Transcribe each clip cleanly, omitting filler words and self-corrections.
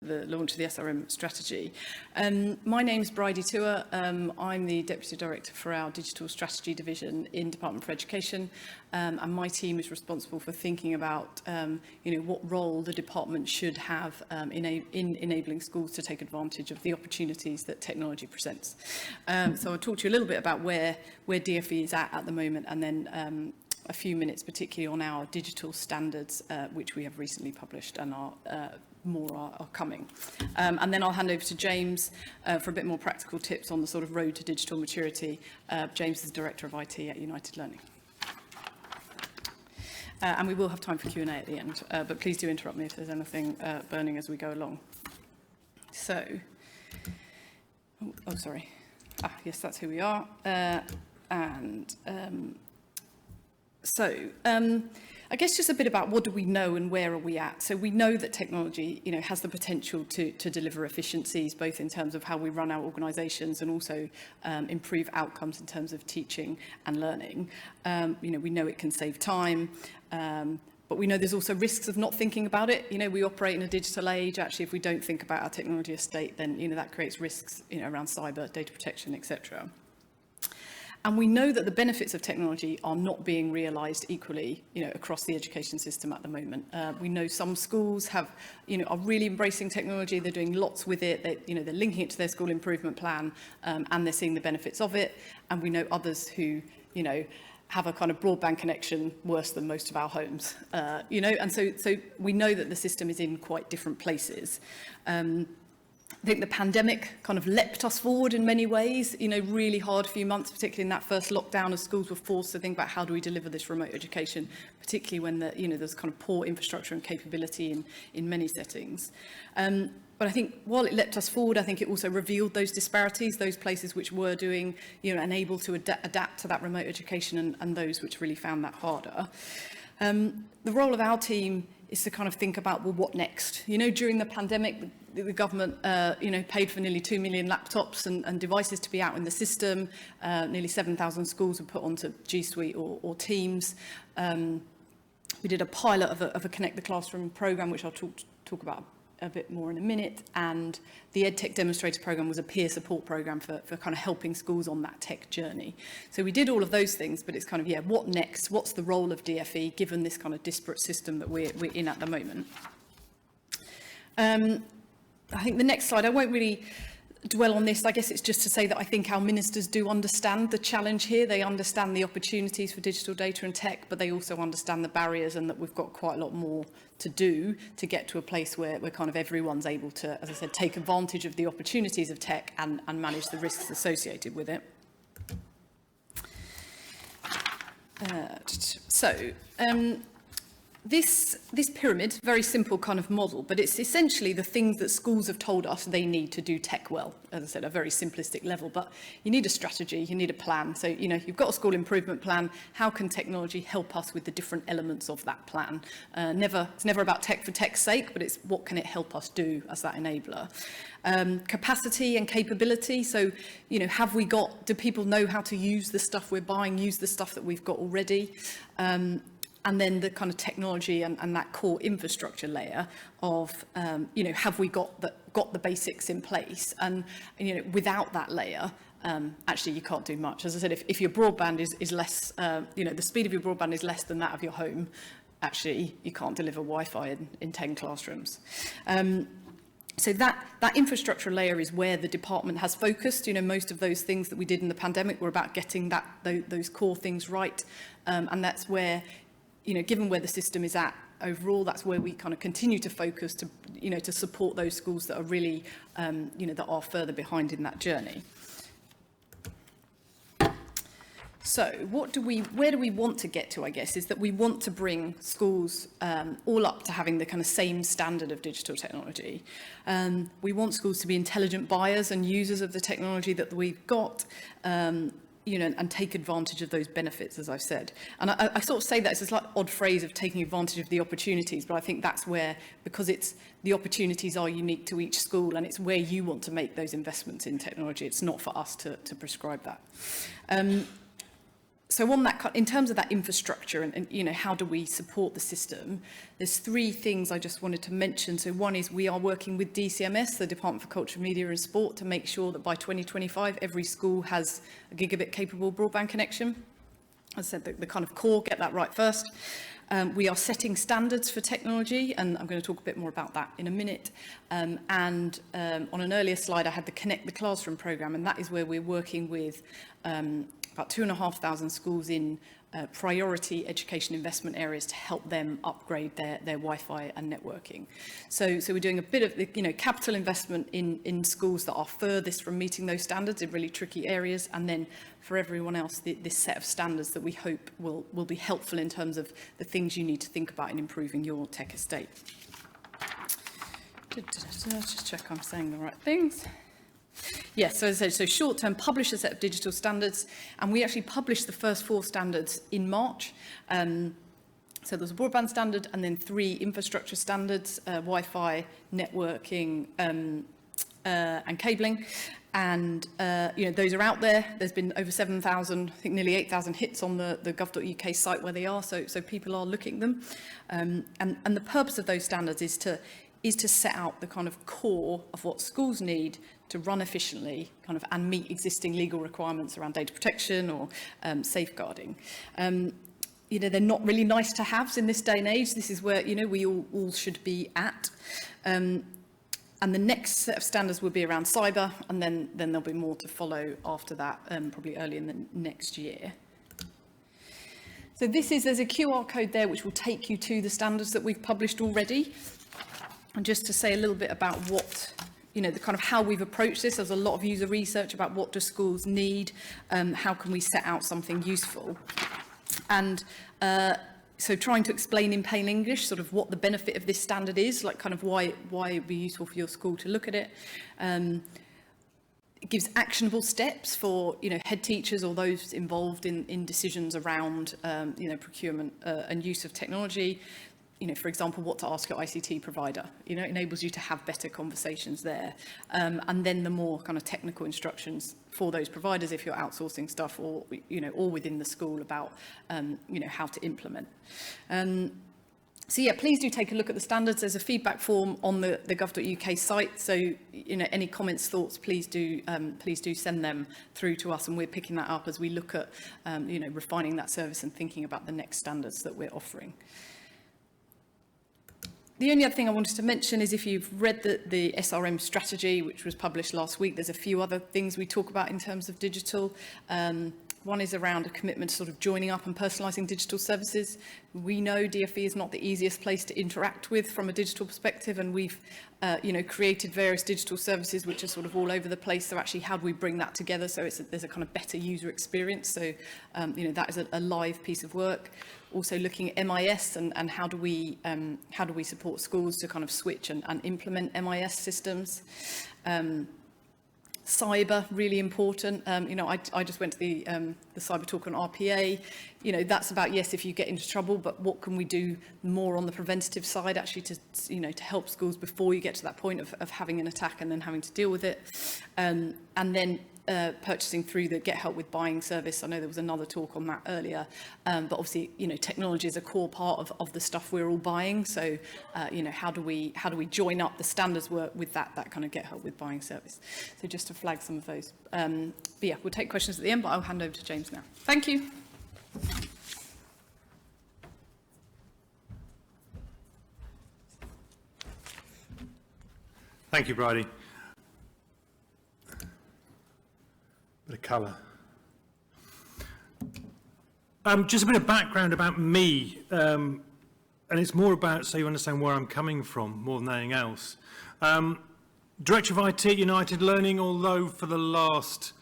the launch of the SRM strategy. My name's Bridie Tour. I'm the Deputy Director for our Digital Strategy Division in Department for Education, and my team is responsible for thinking about what role the department should have in enabling schools to take advantage of the opportunities that technology presents. So I'll talk to you a little bit about where DFE is at the moment, and then a few minutes particularly on our digital standards, which we have recently published and more are coming. And then I'll hand over to James for a bit more practical tips on the sort of road to digital maturity. James is Director of IT at United Learning. And we will have time for Q&A at the end, but please do interrupt me if there's anything burning as we go along. So, sorry. Yes, that's who we are. So, I guess just a bit about what do we know and where are we at. So we know that technology, has the potential to deliver efficiencies, both in terms of how we run our organisations and also improve outcomes in terms of teaching and learning. We know it can save time, but we know there's also risks of not thinking about it. We operate in a digital age. Actually, if we don't think about our technology estate, then that creates risks, around cyber, data protection, etc. And we know that the benefits of technology are not being realised equally, across the education system at the moment. We know some schools are really embracing technology. They're doing lots with it. They're linking it to their school improvement plan, and they're seeing the benefits of it. And we know others who, have a kind of broadband connection worse than most of our homes, And so we know that the system is in quite different places. I think the pandemic kind of leapt us forward in many ways, really hard few months, particularly in that first lockdown, as schools were forced to think about how do we deliver this remote education, particularly when there's kind of poor infrastructure and capability in many settings. But I think while it leapt us forward, I think it also revealed those disparities, those places which were doing, and able to adapt to that remote education and those which really found that harder. The role of our team is to kind of think about, well, what next? During the pandemic, the government, paid for nearly 2 million laptops and devices to be out in the system. Nearly 7,000 schools were put onto G Suite or Teams. We did a pilot of a Connect the Classroom programme, which I'll talk about a bit more in a minute. And the EdTech Demonstrator programme was a peer support programme for kind of helping schools on that tech journey. So we did all of those things, but it's kind of, what next? What's the role of DFE given this kind of disparate system that we're in at the moment? I think the next slide, I won't really dwell on this. I guess it's just to say that I think our ministers do understand the challenge here. They understand the opportunities for digital data and tech, but they also understand the barriers and that we've got quite a lot more to do to get to a place where kind of everyone's able to, as I said, take advantage of the opportunities of tech and manage the risks associated with it. This pyramid, very simple kind of model, but it's essentially the things that schools have told us they need to do tech well. As I said, a very simplistic level, but you need a strategy, you need a plan. So, you've got a school improvement plan. How can technology help us with the different elements of that plan? It's never about tech for tech's sake, but it's what can it help us do as that enabler. Capacity and capability. So, do people know how to use the stuff we're buying, use the stuff that we've got already? And then the kind of technology and that core infrastructure layer of, have we got the basics in place? And, without that layer, actually you can't do much. As I said, if your broadband is less, the speed of your broadband is less than that of your home, actually you can't deliver Wi-Fi in 10 classrooms. So that infrastructure layer is where the department has focused. Most of those things that we did in the pandemic were about getting those core things right. And that's where, given where the system is at overall, that's where we kind of continue to focus to support those schools that are really, that are further behind in that journey. So where do we want to get to, I guess, is that we want to bring schools all up to having the kind of same standard of digital technology. We want schools to be intelligent buyers and users of the technology that we've got, and take advantage of those benefits, as I've said. And I sort of say that it's a slight odd phrase of taking advantage of the opportunities, but I think that's where, because the opportunities are unique to each school and it's where you want to make those investments in technology. It's not for us to prescribe that. so on that, in terms of that infrastructure and you know, how do we support the system, there's three things I just wanted to mention. So one is we are working with DCMS, the Department for Culture, Media and Sport, to make sure that by 2025 every school has a gigabit capable broadband connection. As I said, the kind of core, get that right first. We are setting standards for technology, and I'm going to talk a bit more about that in a minute. On an earlier slide, I had the Connect the Classroom programme, and that is where we're working with about 2,500 schools in priority education investment areas to help them upgrade their Wi-Fi and networking. So we're doing a bit of the, you know, capital investment in schools that are furthest from meeting those standards in really tricky areas, and then for everyone else, this set of standards that we hope will be helpful in terms of the things you need to think about in improving your tech estate. Just check I'm saying the right things. Yes, so as I said, so short-term publish a set of digital standards, and we actually published the first 4 standards in March. So there's a broadband standard and then 3 infrastructure standards, Wi-Fi, networking, and cabling. And you know, those are out there. There's been over 7,000, I think nearly 8,000 hits on the gov.uk site where they are, so people are looking at them. And the purpose of those standards is to set out the kind of core of what schools need to run efficiently kind of and meet existing legal requirements around data protection or safeguarding. You know, they're not really nice to haves in this day and age. This is where, you know, we all should be at. And the next set of standards will be around cyber, and then there'll be more to follow after that, probably early in the next year. So there's a QR code there which will take you to the standards that we've published already. And just to say a little bit about what, you know, the kind of how we've approached this. There's a lot of user research about what do schools need, how can we set out something useful. And so trying to explain in plain English sort of what the benefit of this standard is, like kind of why it'd be useful for your school to look at it. It gives actionable steps for, you know, head teachers or those involved in decisions around, you know, procurement and use of technology. You know, for example, what to ask your ICT provider, you know, enables you to have better conversations there. And then the more kind of technical instructions for those providers if you're outsourcing stuff or, you know, or within the school about, you know, how to implement. So yeah, please do take a look at the standards. There's a feedback form on the gov.uk site. So, you know, any comments, thoughts, please do send them through to us, and we're picking that up as we look at, you know, refining that service and thinking about the next standards that we're offering. The only other thing I wanted to mention is if you've read the SRM strategy, which was published last week, there's a few other things we talk about in terms of digital. One is around a commitment to sort of joining up and personalising digital services. We know DFE is not the easiest place to interact with from a digital perspective, and we've you know, created various digital services which are sort of all over the place. So actually, how do we bring that together so there's a kind of better user experience? So you know, that is a live piece of work. Also looking at MIS and how do we support schools to kind of switch and implement MIS systems. Cyber, really important. You know, I just went to the cyber talk on RPA. You know, that's about, yes, if you get into trouble, but what can we do more on the preventative side, actually, to, you know, to help schools before you get to that point of having an attack and then having to deal with it. And then purchasing through the Get Help with Buying service. I know there was another talk on that earlier, but obviously, you know, technology is a core part of the stuff we're all buying. So, you know, how do we join up the standards work with that kind of Get Help with Buying service? So just to flag some of those. But yeah, we'll take questions at the end, but I'll hand over to James now. Thank you. Thank you, Bridie. Bit of colour. Just a bit of background about me, and it's more about so you understand where I'm coming from more than anything else. Director of IT at United Learning, although for the last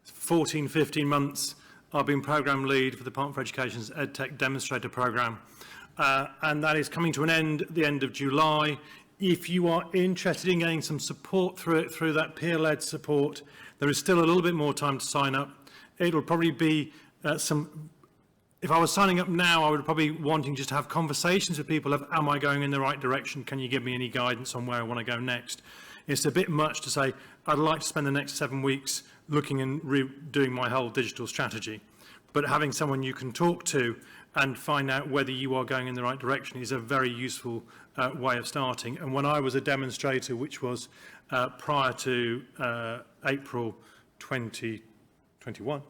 14, 15 months I've been programme lead for the Department for Education's EdTech Demonstrator programme, and that is coming to an end at the end of July. If you are interested in getting some support through it, through that peer-led support, there is still a little bit more time to sign up. It'll probably be if I was signing up now, I would probably wanting just to have conversations with people of, am I going in the right direction? Can you give me any guidance on where I want to go next? It's a bit much to say, I'd like to spend the next 7 weeks looking and redoing my whole digital strategy. But having someone you can talk to and find out whether you are going in the right direction is a very useful way of starting. And when I was a demonstrator, which was prior to April 2021,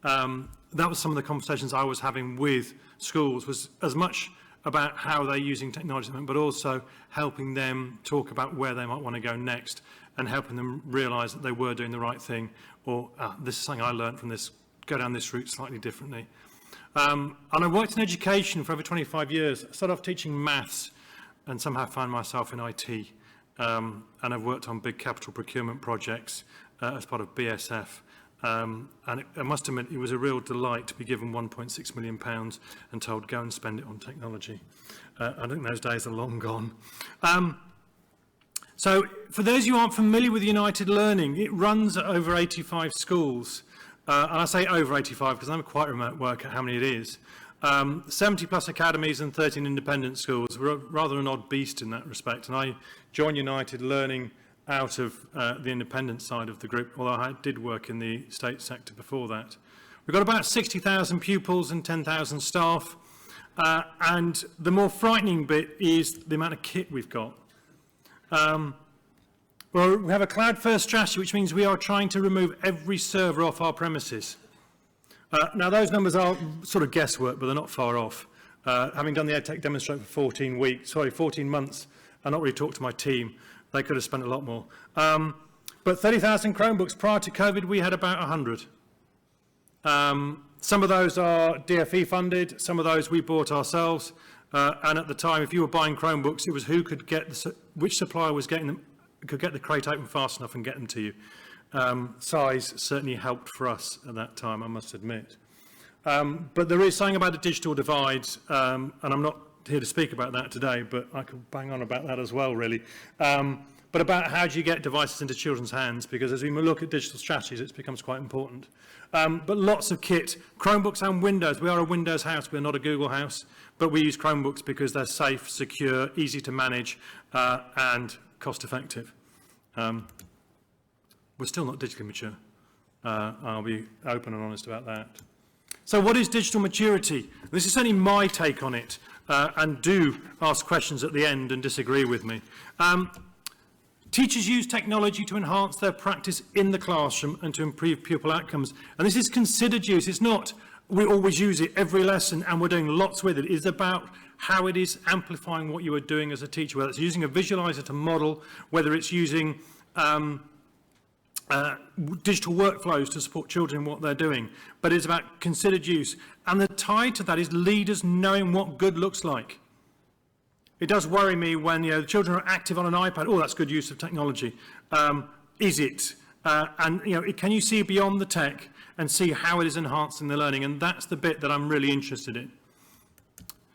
that was some of the conversations I was having with schools, was as much about how they're using technology, but also helping them talk about where they might want to go next and helping them realise that they were doing the right thing, or this is something I learned from this, go down this route slightly differently. And I worked in education for over 25 years. I started off teaching maths and somehow found myself in IT. And I've worked on big capital procurement projects as part of BSF. And I must admit, it was a real delight to be given £1.6 million and told, go and spend it on technology. I think those days are long gone. So for those who aren't familiar with United Learning, it runs at over 85 schools. And I say over 85 because I'm quite remote work at how many it is. 70 plus academies and 13 independent schools. We're rather an odd beast in that respect. And I joined United Learning out of the independent side of the group, although I did work in the state sector before that. We've got about 60,000 pupils and 10,000 staff. And the more frightening bit is the amount of kit we've got. Well, we have a cloud-first strategy, which means we are trying to remove every server off our premises. Now, those numbers are sort of guesswork, but they're not far off. Having done the EdTech demonstrator for 14 months, and not really talked to my team, they could have spent a lot more. But 30,000 Chromebooks prior to COVID, we had about 100. Some of those are DFE funded, some of those we bought ourselves. And at the time, if you were buying Chromebooks, it was who could get which supplier was getting them, could get the crate open fast enough and get them to you. Size certainly helped for us at that time, I must admit. But there is something about the digital divide, and I'm not here to speak about that today, but I could bang on about that as well, really. But about how do you get devices into children's hands, because as we look at digital strategies, it becomes quite important. But lots of kit, Chromebooks and Windows. We are a Windows house, we're not a Google house, but we use Chromebooks because they're safe, secure, easy to manage, and cost effective. We're still not digitally mature. I'll be open and honest about that. So what is digital maturity? This is only my take on it, and do ask questions at the end and disagree with me. Teachers use technology to enhance their practice in the classroom and to improve pupil outcomes. And this is considered use. It's not we always use it every lesson and we're doing lots with it. It's about how it is amplifying what you are doing as a teacher, whether it's using a visualizer to model, whether it's using digital workflows to support children in what they're doing. But it's about considered use. And the tie to that is leaders knowing what good looks like. It does worry me when the children are active on an iPad. Oh, that's good use of technology. Is it? And can you see beyond the tech and see how it is enhancing the learning? And that's the bit that I'm really interested in.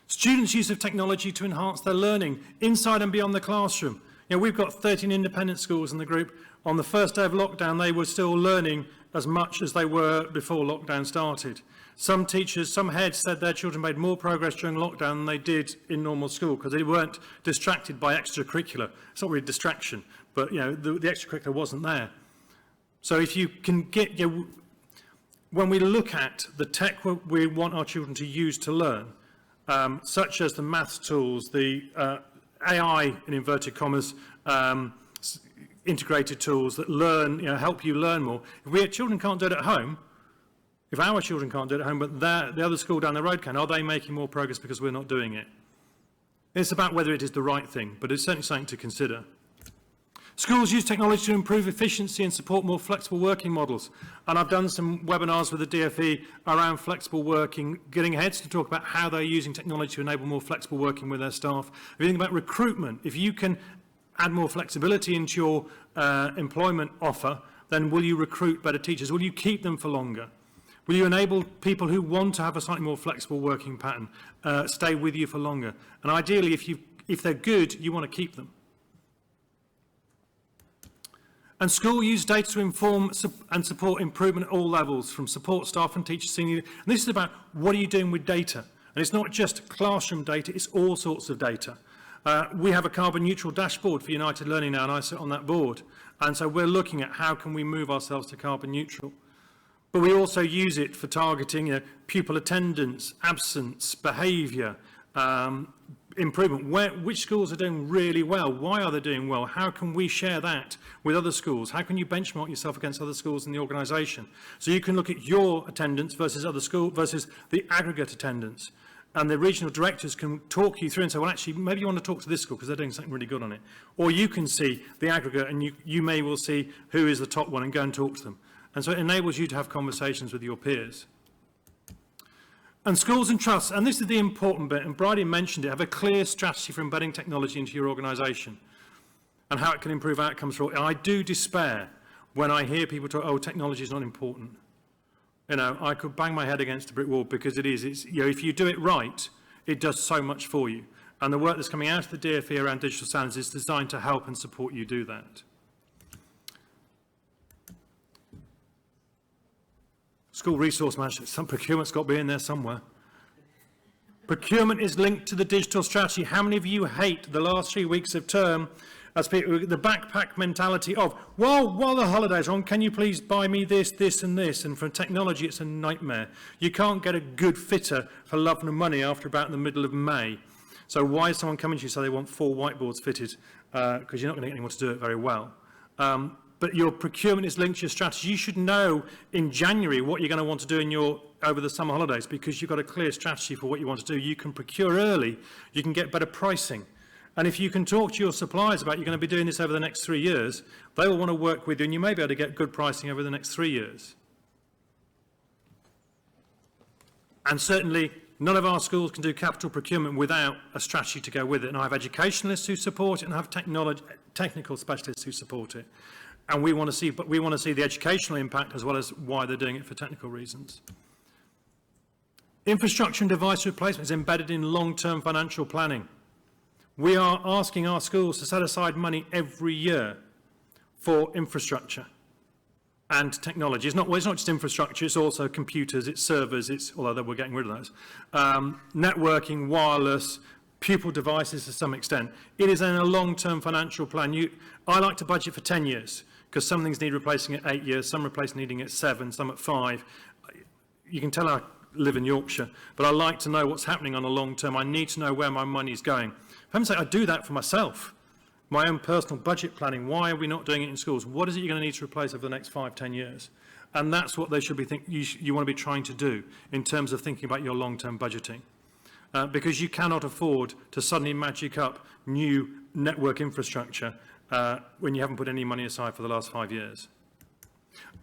Students' use of technology to enhance their learning inside and beyond the classroom. We've got 13 independent schools in the group. On the first day of lockdown, they were still learning as much as they were before lockdown started. Some teachers, some heads said their children made more progress during lockdown than they did in normal school because they weren't distracted by extracurricular. It's not really distraction, but the extracurricular wasn't there. So if you can get, when we look at the tech we want our children to use to learn, such as the maths tools, the AI in inverted commas, integrated tools that learn, help you learn more. If children can't do it at home, if our children can't do it at home, but the other school down the road can, are they making more progress because we're not doing it? It's about whether it is the right thing, but it's certainly something to consider. Schools use technology to improve efficiency and support more flexible working models. And I've done some webinars with the DFE around flexible working, getting heads to talk about how they're using technology to enable more flexible working with their staff. If you think about recruitment, if you can add more flexibility into your employment offer, then will you recruit better teachers? Will you keep them for longer? Will you enable people who want to have a slightly more flexible working pattern stay with you for longer? And ideally, if they're good, you want to keep them. And school use data to inform and support improvement at all levels, from support staff and teachers, senior. And this is about what are you doing with data? And it's not just classroom data, it's all sorts of data. We have a carbon neutral dashboard for United Learning now, and I sit on that board. And so we're looking at how can we move ourselves to carbon neutral. But we also use it for targeting pupil attendance, absence, behaviour, improvement. Which schools are doing really well? Why are they doing well? How can we share that with other schools? How can you benchmark yourself against other schools in the organisation? So you can look at your attendance versus other schools versus the aggregate attendance. And the regional directors can talk you through and say, well, actually, maybe you want to talk to this school because they're doing something really good on it. Or you can see the aggregate and you may well see who is the top one and go and talk to them. And so it enables you to have conversations with your peers. And schools and trusts, and this is the important bit, and Bridie mentioned it, have a clear strategy for embedding technology into your organisation and how it can improve outcomes for all. I do despair when I hear people talk, oh, technology is not important. I could bang my head against a brick wall because it is. If you do it right, it does so much for you. And the work that's coming out of the DfE around digital standards is designed to help and support you do that. School resource management, some procurement's got to be in there somewhere. Procurement is linked to the digital strategy. How many of you hate the last 3 weeks of term as people, the backpack mentality of, well, while the holidays are on, can you please buy me this, this and this? And for technology, it's a nightmare. You can't get a good fitter for love and money after about the middle of May. So why is someone coming to you say they want 4 whiteboards fitted? Because you're not going to get anyone to do it very well. But your procurement is linked to your strategy. You should know in January what you're going to want to do over the summer holidays because you've got a clear strategy for what you want to do. You can procure early, you can get better pricing. And if you can talk to your suppliers about you're going to be doing this over the next 3 years, they will want to work with you and you may be able to get good pricing over the next 3 years. And certainly, none of our schools can do capital procurement without a strategy to go with it. And I have educationalists who support it and I have technical specialists who support it. And we want to see the educational impact as well as why they're doing it for technical reasons. Infrastructure and device replacement is embedded in long-term financial planning. We are asking our schools to set aside money every year for infrastructure and technology. It's not just infrastructure, it's also computers, it's servers, although we're getting rid of those, networking, wireless, pupil devices to some extent. It is in a long-term financial plan. I like to budget for 10 years because some things need replacing at 8 years, some needing at 7, some at 5. You can tell I live in Yorkshire, but I like to know what's happening on a long term. I need to know where my money is going. For heaven's sake, I do that for myself. My own personal budget planning. Why are we not doing it in schools? What is it you're going to need to replace over the next 5, 10 years? And that's what they should be you want to be trying to do in terms of thinking about your long-term budgeting. Because you cannot afford to suddenly magic up new network infrastructure when you haven't put any money aside for the last 5 years.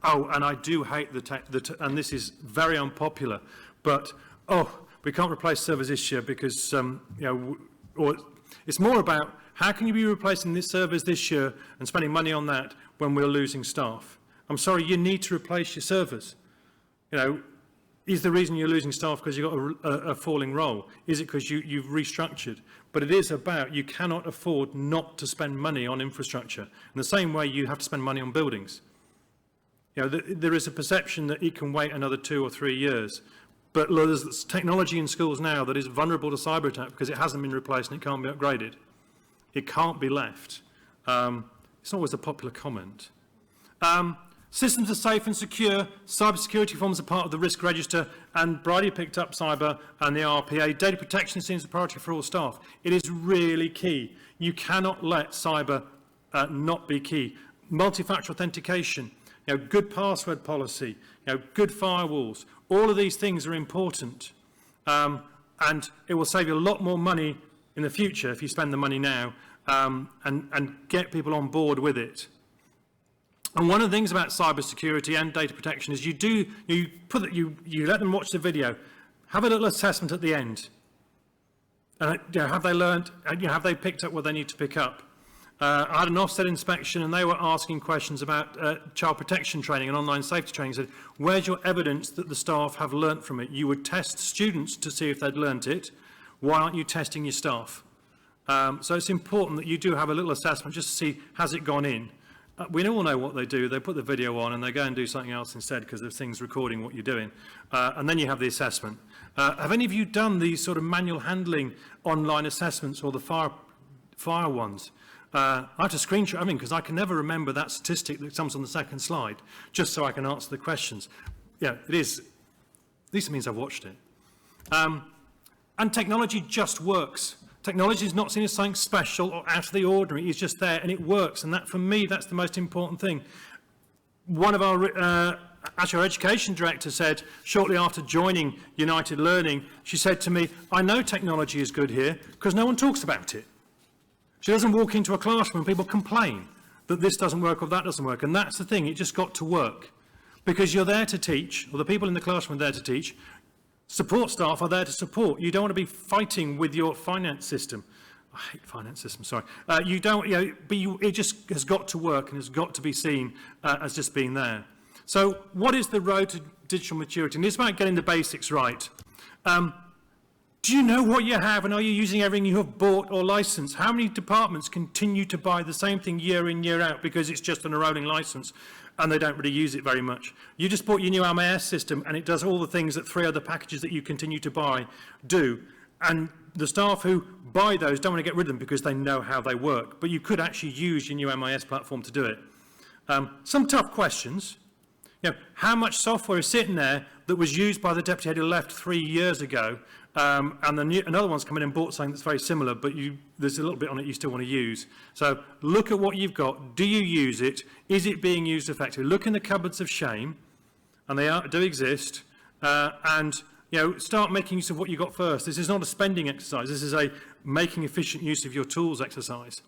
Oh, and I do hate and this is very unpopular, but we can't replace servers this year because or it's more about how can you be replacing these servers this year and spending money on that when we're losing staff? I'm sorry, you need to replace your servers. Is the reason you're losing staff because you've got a falling role? Is it because you've restructured? But it is about you cannot afford not to spend money on infrastructure. In the same way you have to spend money on buildings. There is a perception that it can wait another 2 or 3 years. But there's technology in schools now that is vulnerable to cyber attack because it hasn't been replaced and it can't be upgraded. It can't be left. It's not always a popular comment. Systems are safe and secure. Cybersecurity forms a part of the risk register, and Bridie picked up cyber and the RPA. Data protection seems a priority for all staff. It is really key. You cannot let cyber not be key. Multi-factor authentication, good password policy, good firewalls. All of these things are important, and it will save you a lot more money in the future if you spend the money now and get people on board with it. And one of the things about cybersecurity and data protection is you let them watch the video, have a little assessment at the end. Have they learned? Have they picked up what they need to pick up? I had an Ofsted inspection and they were asking questions about child protection training and online safety training. Said, where's your evidence that the staff have learnt from it? You would test students to see if they'd learnt it. Why aren't you testing your staff? So it's important that you do have a little assessment just to see, has it gone in? We all know what they do. They put the video on and they go and do something else instead because there's things recording what you're doing. And then you have the assessment. Have any of you done these sort of manual handling online assessments or the fire fire ones. I have to screenshot everything because I can never remember that statistic that comes on the second slide, just so I can answer the questions. Yeah, it is. At least it means I've watched it. And technology just works. Technology is not seen as something special or out of the ordinary. It's just there and it works. And that, for me, that's the most important thing. One of our actually, our education director said, shortly after joining United Learning, she said to me, I know technology is good here because no one talks about it. She doesn't walk into a classroom and people complain that this doesn't work or that doesn't work. And that's the thing, it just got to work. Because you're there to teach, or the people in the classroom are there to teach. Support staff are there to support. You don't want to be fighting with your finance system. I hate finance systems, sorry. You don't, it just has got to work and has got to be seen as just being there. So what is the road to digital maturity? And it's about getting the basics right. Do you know what you have and are you using everything you have bought or licensed? How many departments continue to buy the same thing year in, year out because it's just on a rolling license and they don't really use it very much? You just bought your new MAS system and it does all the things that 3 other packages that you continue to buy do. And the staff who buy those don't want to get rid of them because they know how they work. But you could actually use your new MIS platform to do it. Some tough questions. How much software is sitting there that was used by the deputy head who left 3 years ago, and another one's come in and bought something that's very similar, but there's a little bit on it you still want to use. So look at what you've got. Do you use it? Is it being used effectively? Look in the cupboards of shame, and they do exist, and start making use of what you got first. This is not a spending exercise. This is a making efficient use of your tools exercise.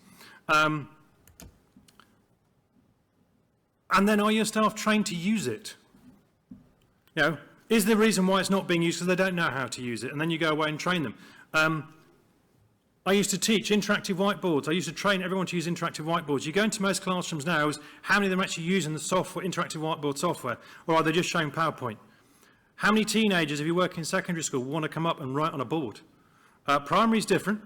And then are your staff trained to use it? Is the reason why it's not being used because they don't know how to use it? And then you go away and train them. I used to teach interactive whiteboards. I used to train everyone to use interactive whiteboards. You go into most classrooms now, how many of them are actually using the software, interactive whiteboard software, or are they just showing PowerPoint? How many teenagers, if you work in secondary school, want to come up and write on a board? Primary is different,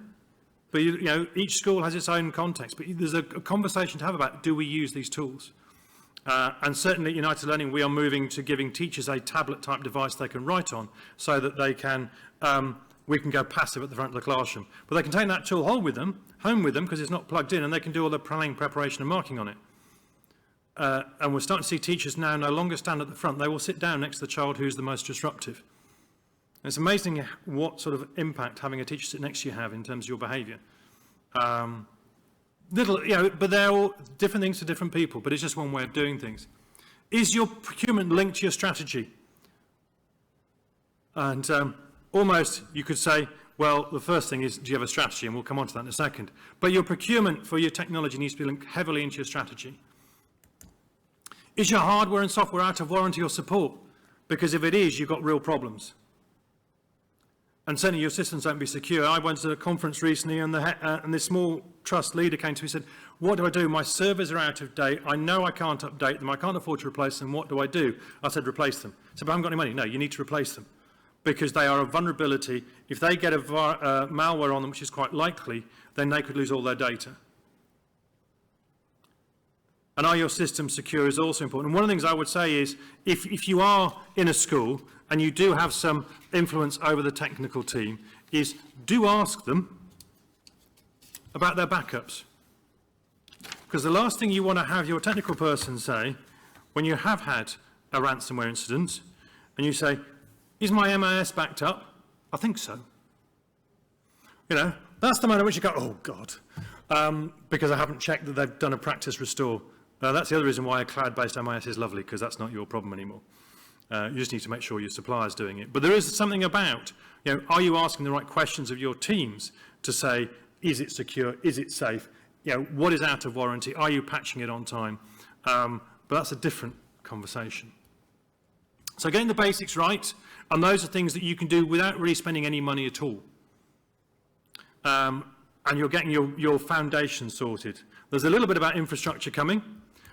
but each school has its own context. But there's a conversation to have about, do we use these tools? And certainly at United Learning, we are moving to giving teachers a tablet-type device they can write on so that they can, we can go passive at the front of the classroom. But they can take that tool home with them, because it's not plugged in, and they can do all the planning, preparation, and marking on it. And we're starting to see teachers now no longer stand at the front. They will sit down next to the child who's the most disruptive. And it's amazing what sort of impact having a teacher sit next to you have in terms of your behaviour. But they're all different things to different people, but it's just one way of doing things. Is your procurement linked to your strategy? And almost you could say, well, the first thing is, do you have a strategy? And we'll come on to that in a second. But your procurement for your technology needs to be linked heavily into your strategy. Is your hardware and software out of warranty or support? Because if it is, you've got real problems. And certainly your systems don't be secure. I went to a conference recently and this small trust leader came to me and said, what do I do? My servers are out of date. I know I can't update them. I can't afford to replace them. What do I do? I said, replace them. I said, but I haven't got any money. No, you need to replace them because they are a vulnerability. If they get a malware on them, which is quite likely, then they could lose all their data. And are your systems secure is also important. And one of the things I would say is, if you are in a school and you do have some influence over the technical team, is do ask them about their backups. Because the last thing you want to have your technical person say when you have had a ransomware incident, and you say, is my MIS backed up? I think so. That's the moment at which you go, oh God, because I haven't checked that they've done a practice restore. That's the other reason why a cloud-based MIS is lovely, because that's not your problem anymore. You just need to make sure your supplier's doing it. But there is something about, are you asking the right questions of your teams to say, is it secure? Is it safe? What is out of warranty? Are you patching it on time? But that's a different conversation. So getting the basics right, and those are things that you can do without really spending any money at all. And you're getting your foundation sorted. There's a little bit about infrastructure coming,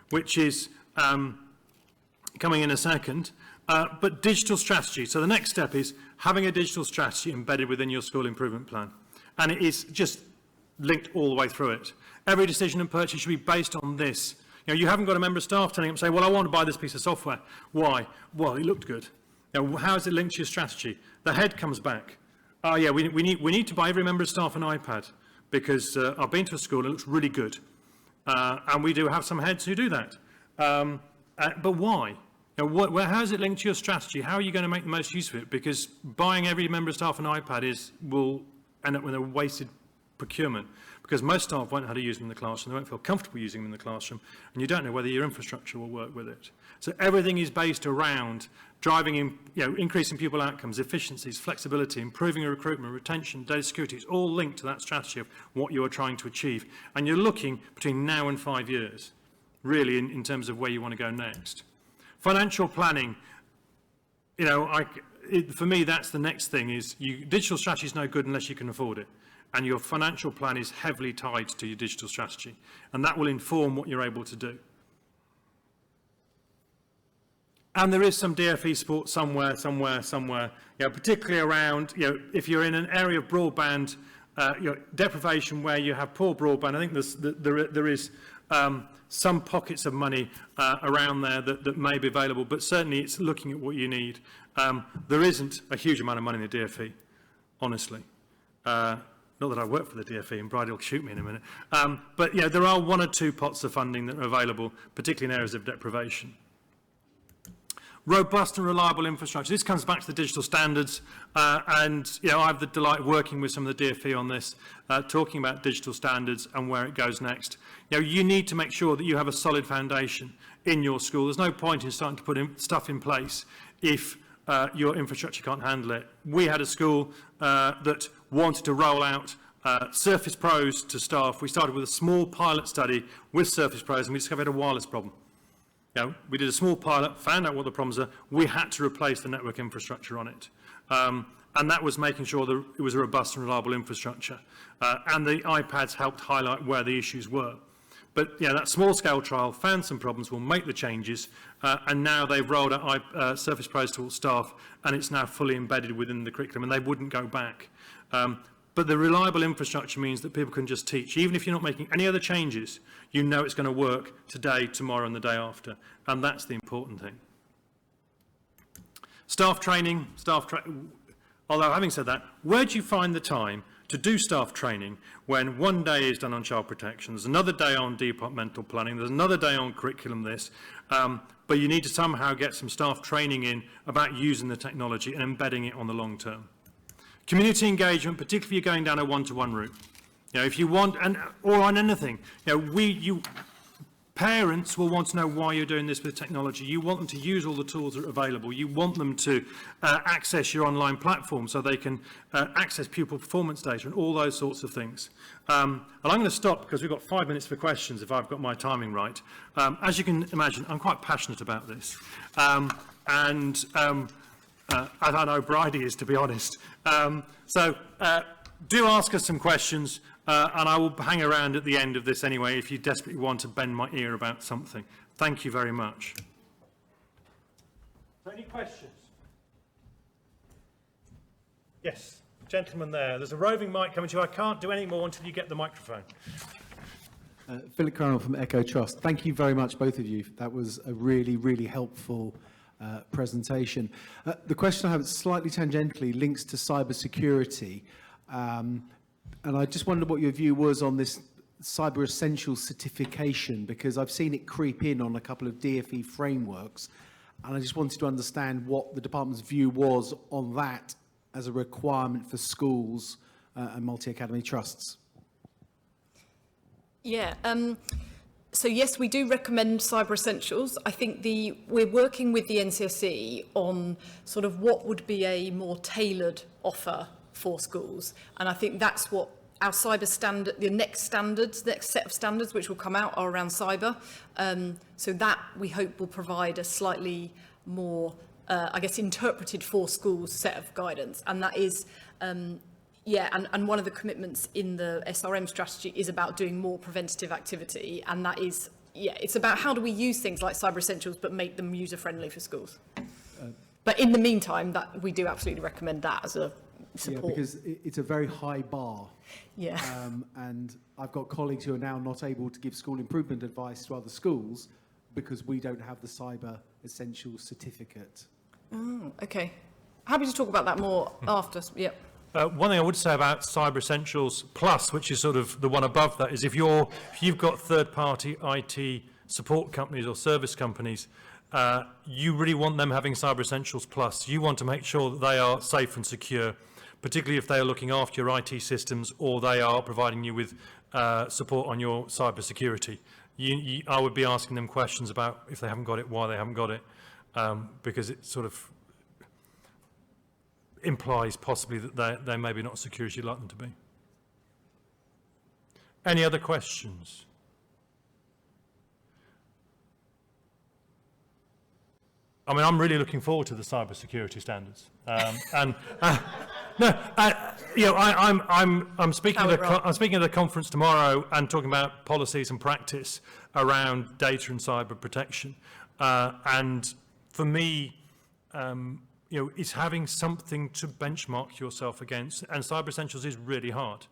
which is coming in a second. But digital strategy. So the next step is having a digital strategy embedded within your school improvement plan. And it is just linked all the way through it. Every decision and purchase should be based on this. You haven't got a member of staff turning up and saying, well, I want to buy this piece of software. Why? Well, it looked good. How is it linked to your strategy? The head comes back. Oh, yeah, we need to buy every member of staff an iPad because I've been to a school and it looks really good. And we do have some heads who do that. But why? You know, how is it linked to your strategy? How are you going to make the most use of it? Because buying every member of staff an iPad will end up with a wasted procurement, because most staff won't know how to use them in the classroom, they won't feel comfortable using them in the classroom, and you don't know whether your infrastructure will work with it. So everything is based around driving in, increasing pupil outcomes, efficiencies, flexibility, improving recruitment, retention, data security. It's all linked to that strategy of what you are trying to achieve. And you're looking between now and 5 years, really, in terms of where you want to go next. Financial planning, for me, that's the next thing, is digital strategy is no good unless you can afford it. And your financial plan is heavily tied to your digital strategy. And that will inform what you're able to do. And there is some DFE support somewhere, particularly around, if you're in an area of broadband deprivation where you have poor broadband. I think there is some pockets of money around there that may be available, but certainly it's looking at what you need. There isn't a huge amount of money in the DFE, honestly. Not that I work for the DFE, and Bridie will shoot me in a minute. But there are 1 or 2 pots of funding that are available, particularly in areas of deprivation. Robust and reliable infrastructure. This comes back to the digital standards, and I have the delight of working with some of the DFE on this, talking about digital standards and where it goes next. You need to make sure that you have a solid foundation in your school. There's no point in starting to put stuff in place if your infrastructure can't handle it. We had a school that wanted to roll out Surface Pros to staff. We started with a small pilot study with Surface Pros, and we discovered a wireless problem. We did a small pilot, found out what the problems are. We had to replace the network infrastructure on it. And that was making sure that it was a robust and reliable infrastructure. And the iPads helped highlight where the issues were. But that small-scale trial found some problems, will make the changes, and now they've rolled out Surface Pros to all staff, and it's now fully embedded within the curriculum, and they wouldn't go back. But the reliable infrastructure means that people can just teach. Even if you're not making any other changes, you know it's going to work today, tomorrow, and the day after, and that's the important thing. Staff training, although having said that, where do you find the time to do staff training when one day is done on child protection, there's another day on departmental planning, there's another day on curriculum this, but you need to somehow get some staff training in about using the technology and embedding it on the long term. Community engagement, particularly if you're going down a one-to-one route. If you want, or on anything, parents will want to know why you're doing this with technology. You want them to use all the tools that are available. You want them to access your online platform so they can access pupil performance data and all those sorts of things. And I'm going to stop because we've got 5 minutes for questions if I've got my timing right. As you can imagine, I'm quite passionate about this. I don't know Bridie is, to be honest. So do ask us some questions, and I will hang around at the end of this anyway if you desperately want to bend my ear about something. Thank you very much. Any questions? Yes, gentleman there. There's a roving mic coming to you. I can't do any more until you get the microphone. Philip Crowell from Echo Trust. Thank you very much, both of you. That was a really, really helpful presentation. The question I have slightly tangentially links to cyber security, and I just wondered what your view was on this cyber essentials certification, because I've seen it creep in on a couple of DFE frameworks, and I just wanted to understand what the department's view was on that as a requirement for schools and multi-academy trusts. Yeah. So yes, we do recommend Cyber Essentials. I think we're working with the NCSE on sort of what would be a more tailored offer for schools. And I think that's what our cyber standard, the next set of standards which will come out are around cyber. So that we hope will provide a slightly more, interpreted for schools set of guidance. And that is, and one of the commitments in the SRM strategy is about doing more preventative activity, and that is, it's about how do we use things like Cyber Essentials but make them user-friendly for schools. But in the meantime, that we do absolutely recommend that as a support. Yeah, because it's a very high bar. Yeah. And I've got colleagues who are now not able to give school improvement advice to other schools because we don't have the Cyber Essentials certificate. Oh, okay. Happy to talk about that more after. Yep. One thing I would say about Cyber Essentials Plus, which is sort of the one above that, is if you've got third-party IT support companies or service companies, you really want them having Cyber Essentials Plus. You want to make sure that they are safe and secure, particularly if they are looking after your IT systems or they are providing you with support on your cyber security. I would be asking them questions about if they haven't got it, why they haven't got it, because it sort of implies possibly that they maybe not as secure as you'd like them to be. Any other questions? I mean, I'm really looking forward to the cyber security standards, and you know, I'm speaking at a conference tomorrow and talking about policies and practice around data and cyber protection, and for me, you know, it's having something to benchmark yourself against, and Cyber Essentials is really hard,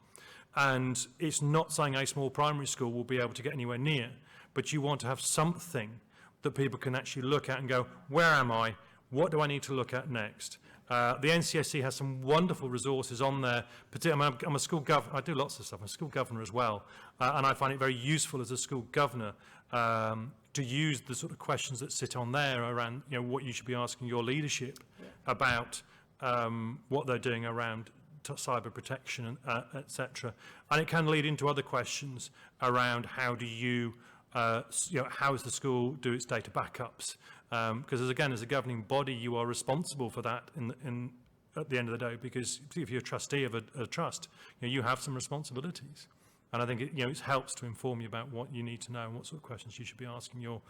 and it's not saying a small primary school will be able to get anywhere near, but you want to have something that people can actually look at and go, where am I? What do I need to look at next? The NCSC has some wonderful resources on there. I'm a school governor. I do lots of stuff. I'm a school governor as well. And I find it very useful as a school governor to use the sort of questions that sit on there around, you know, what you should be asking your leadership about what they're doing around cyber protection, etc. And it can lead into other questions around how do you how does the school do its data backups? Because again, as a governing body, you are responsible for that at the end of the day, because if you're a trustee of a trust, you know, you have some responsibilities. And I think it helps to inform you about what you need to know and what sort of questions you should be asking your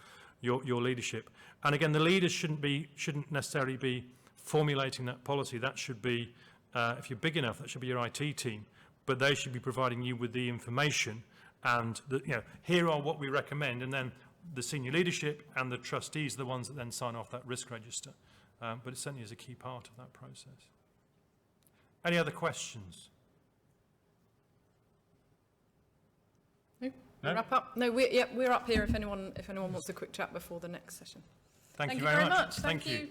leadership. And again, the leaders shouldn't necessarily be formulating that policy. That should be, if you're big enough, that should be your IT team. But they should be providing you with the information and here are what we recommend, and then the senior leadership and the trustees are the ones that then sign off that risk register. But it certainly is a key part of that process. Any other questions? No? Wrap up? No, we're up here if anyone wants a quick chat before the next session. Thank you very much. Thank you.